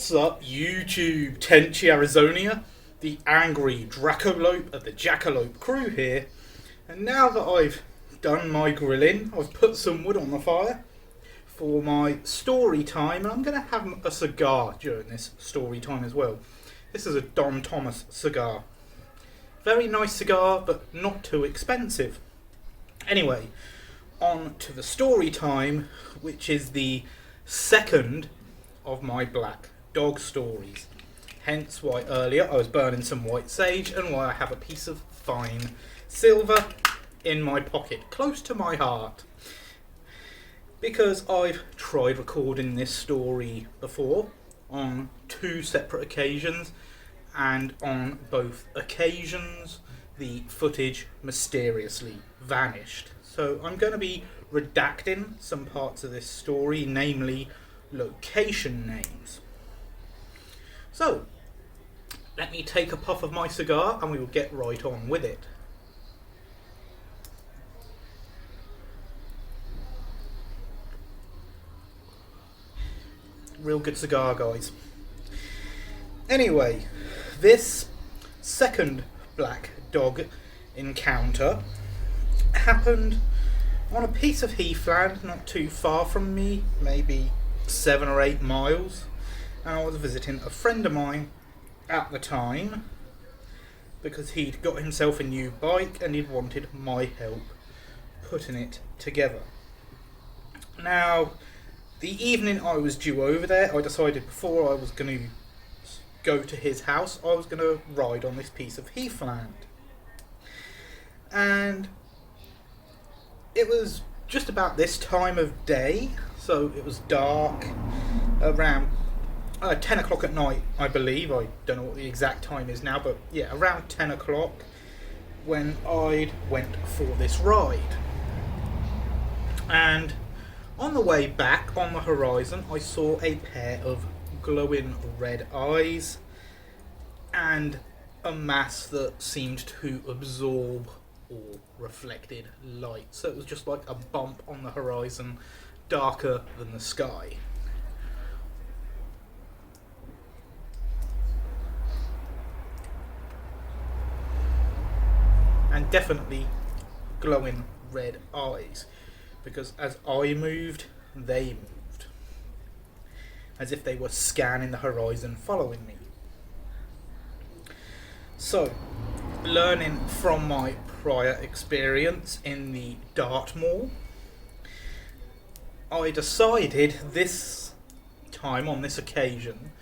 What's up, YouTube? Tenchi Arizonia, the angry Dracolope of the Jackalope crew here. And now that I've done my grilling, I've put some wood on the fire for my story time, and I'm going to have a cigar during this story time as well. This is a Don Thomas cigar. Very nice cigar, but not too expensive. Anyway, on to the story time, which is the second of my black dog stories. Hence why earlier I was burning some white sage and why I have a piece of fine silver in my pocket, close to my heart. Because I've tried recording this story before on two separate occasions, and on both occasions the footage mysteriously vanished. So I'm going to be redacting some parts of this story, namely location names. So, let me take a puff of my cigar and we will get right on with it. Real good cigar, guys. Anyway, this second black dog encounter happened on a piece of heathland not too far from me, maybe 7 or 8 miles, and I was visiting a friend of mine at the time because he'd got himself a new bike and he'd wanted my help putting it together. Now, the evening I was due over there, I decided before I was going to go to his house, I was going to ride on this piece of heathland. And it was just about this time of day, so it was dark, around 10 o'clock at night, I believe. I don't know what the exact time is now, but yeah, around 10 o'clock when I went for this ride. And on the way back, on the horizon, I saw a pair of glowing red eyes and a mass that seemed to absorb or reflected light. So it was just like a bump on the horizon, darker than the sky. And definitely glowing red eyes, because as I moved, they moved, as if they were scanning the horizon, following me. So, learning from my prior experience in the Dartmoor, I decided this time, on this occasion,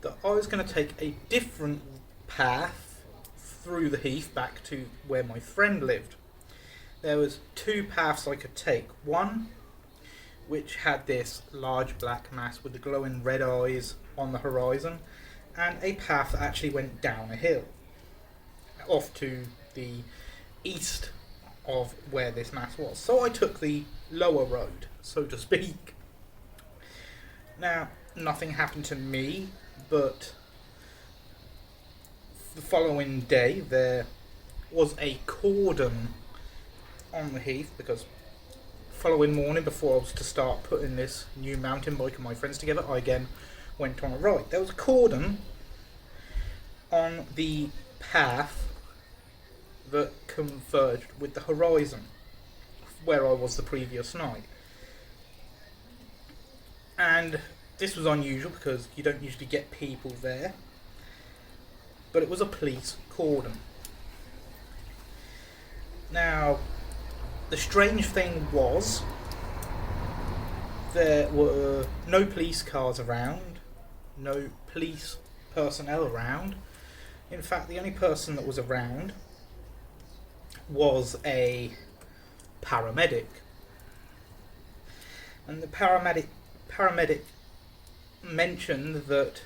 that I was going to take a different path through the heath back to where my friend lived. There was two paths I could take. One, which had this large black mass with the glowing red eyes on the horizon, and a path that actually went down a hill, off to the east of where this mass was. So I took the lower road, so to speak. Now, nothing happened to me, but the following day there was a cordon on the heath, because following morning, before I was to start putting this new mountain bike and my friends together, I again went on a ride. There was a cordon on the path that converged with the horizon where I was the previous night. And this was unusual because you don't usually get people there, but it was a police cordon. Now, the strange thing was there were no police cars around, no police personnel around. In fact, the only person that was around was a paramedic. And the paramedic mentioned that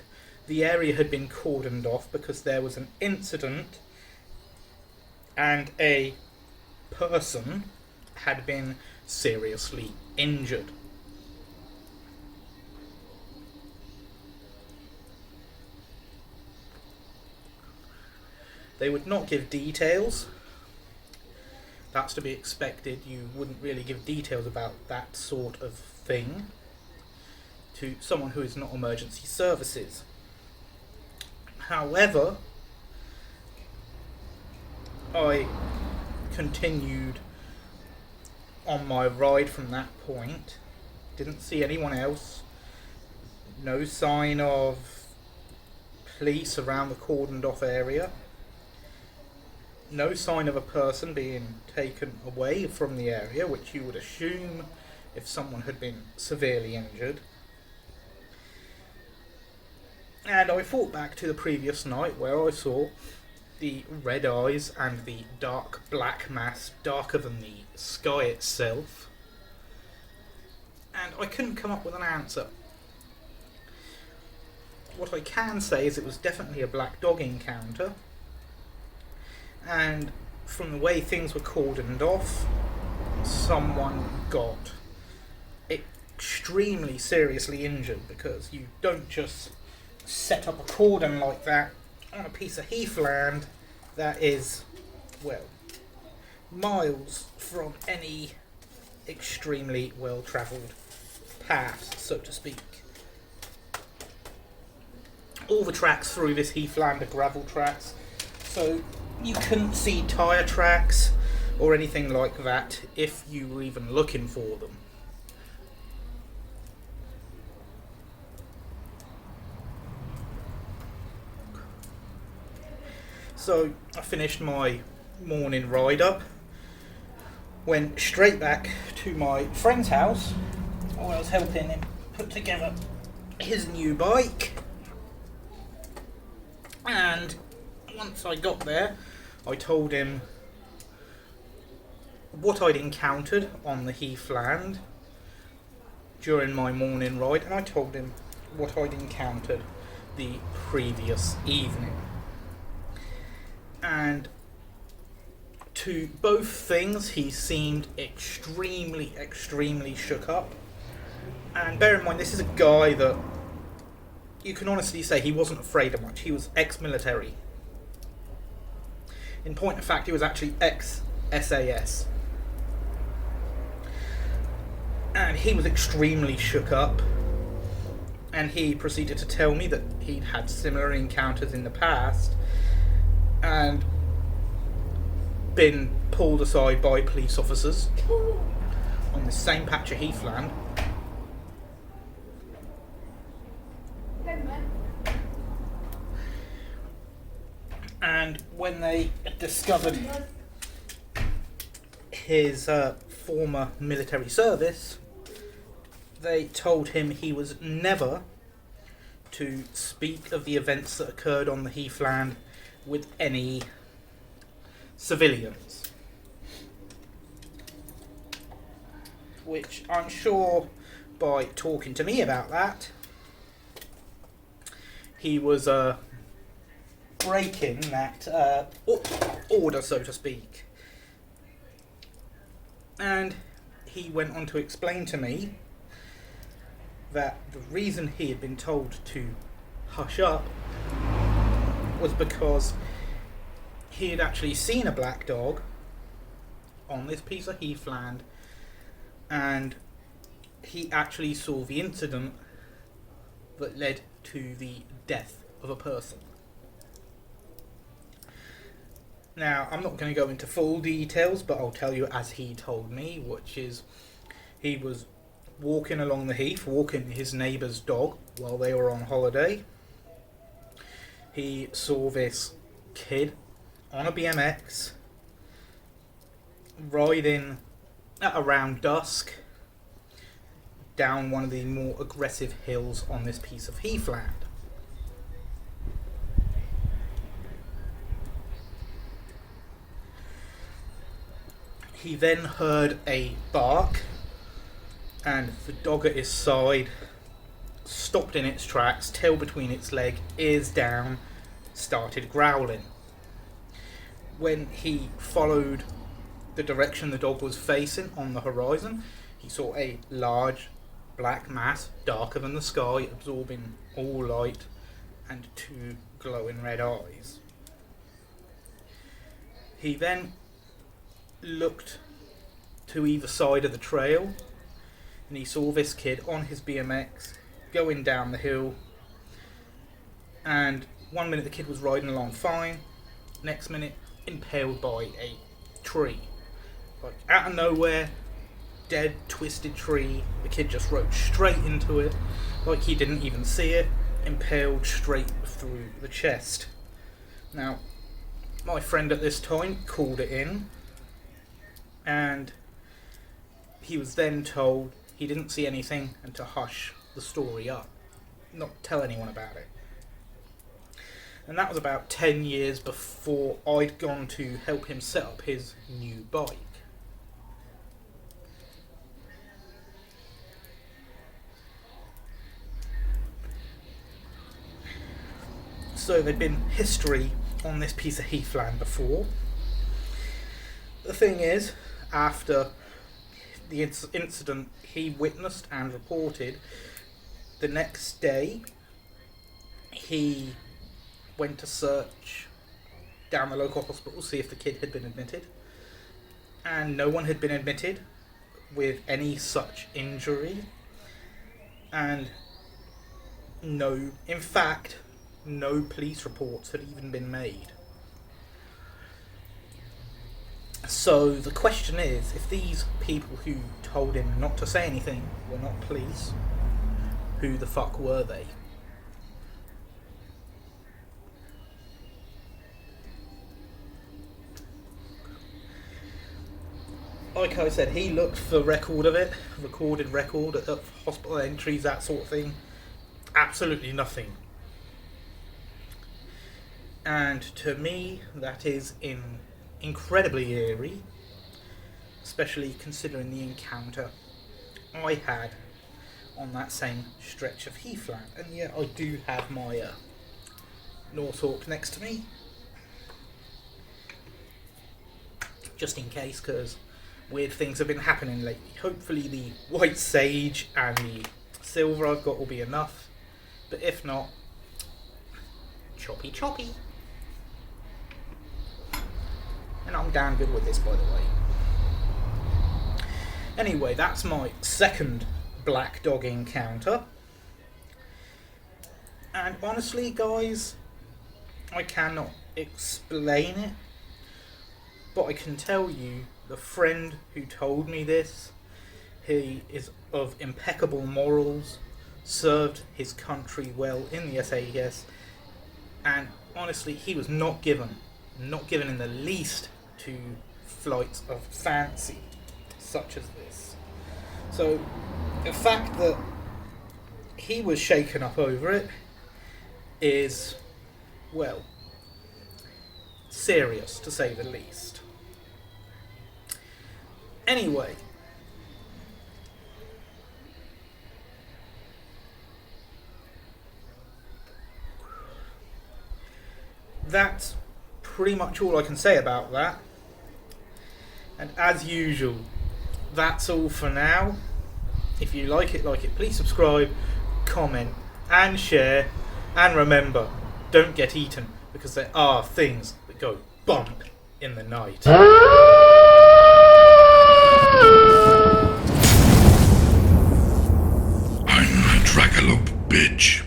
the area had been cordoned off because there was an incident and a person had been seriously injured. They would not give details. That's to be expected. You wouldn't really give details about that sort of thing to someone who is not emergency services. However, I continued on my ride from that point. Didn't see anyone else. No sign of police around the cordoned off area. No sign of a person being taken away from the area, which you would assume if someone had been severely injured. And I thought back to the previous night where I saw the red eyes and the dark black mass, darker than the sky itself. And I couldn't come up with an answer. What I can say is it was definitely a black dog encounter. And from the way things were cordoned off, someone got extremely seriously injured, because you don't just set up a cordon like that on a piece of heathland that is, well, miles from any extremely well-travelled path, so to speak. All the tracks through this heathland are gravel tracks, so you couldn't see tyre tracks or anything like that if you were even looking for them. So I finished my morning ride up, went straight back to my friend's house where I was helping him put together his new bike. And once I got there, I told him what I'd encountered on the heathland during my morning ride, and I told him what I'd encountered the previous evening. And to both things, he seemed extremely, extremely shook up. And bear in mind, this is a guy that you can honestly say he wasn't afraid of much. He was ex-military. In point of fact, he was actually ex-SAS. And he was extremely shook up. And he proceeded to tell me that he'd had similar encounters in the past and been pulled aside by police officers on the same patch of heathland. And when they discovered his former military service, they told him he was never to speak of the events that occurred on the heathland with any civilians. Which I'm sure by talking to me about that, he was breaking that order, so to speak. And he went on to explain to me that the reason he had been told to hush up was because he had actually seen a black dog on this piece of heathland, and he actually saw the incident that led to the death of a person. Now, I'm not going to go into full details, but I'll tell you as he told me, which is he was walking along the heath, walking his neighbour's dog while they were on holiday. He saw this kid on a BMX riding at around dusk down one of the more aggressive hills on this piece of heathland. He then heard a bark, and the dog at his side stopped in its tracks, tail between its legs, ears down, started growling. When he followed the direction the dog was facing on the horizon, he saw a large black mass, darker than the sky, absorbing all light, and two glowing red eyes. He then looked to either side of the trail, and he saw this kid on his BMX going down the hill, and 1 minute the kid was riding along fine, next minute impaled by a tree. Like out of nowhere, dead, twisted tree, the kid just rode straight into it, like he didn't even see it, impaled straight through the chest. Now, my friend at this time called it in, and he was then told he didn't see anything and to hush the story up, not tell anyone about it. And that was about 10 years before I'd gone to help him set up his new bike. So there'd been history on this piece of heathland before. The thing is, after the incident he witnessed and reported, the next day he went to search down the local hospital to see if the kid had been admitted, and no one had been admitted with any such injury, and in fact no police reports had even been made. So the question is, if these people who told him not to say anything were not police, who the fuck were they? Like I said, he looked for record of it, recorded record of hospital entries, that sort of thing. Absolutely nothing. And to me, that is incredibly eerie, especially considering the encounter I had on that same stretch of heathland. And yeah, I do have my Northhawk next to me, just in case, because weird things have been happening lately. Hopefully the white sage and the silver I've got will be enough, but if not, choppy choppy. And I'm damn good with this, by the way. Anyway, that's my second black dog encounter. And honestly, guys, I cannot explain it, but I can tell you, the friend who told me this, he is of impeccable morals, served his country well in the SAS, and honestly, he was not given in the least to flights of fancy such as this. So the fact that he was shaken up over it is, well, serious to say the least. Anyway, that's pretty much all I can say about that. And as usual, that's all for now. If you like it, please subscribe, comment, and share. And remember, don't get eaten, because there are things that go bump in the night. I'm Dracolope, bitch.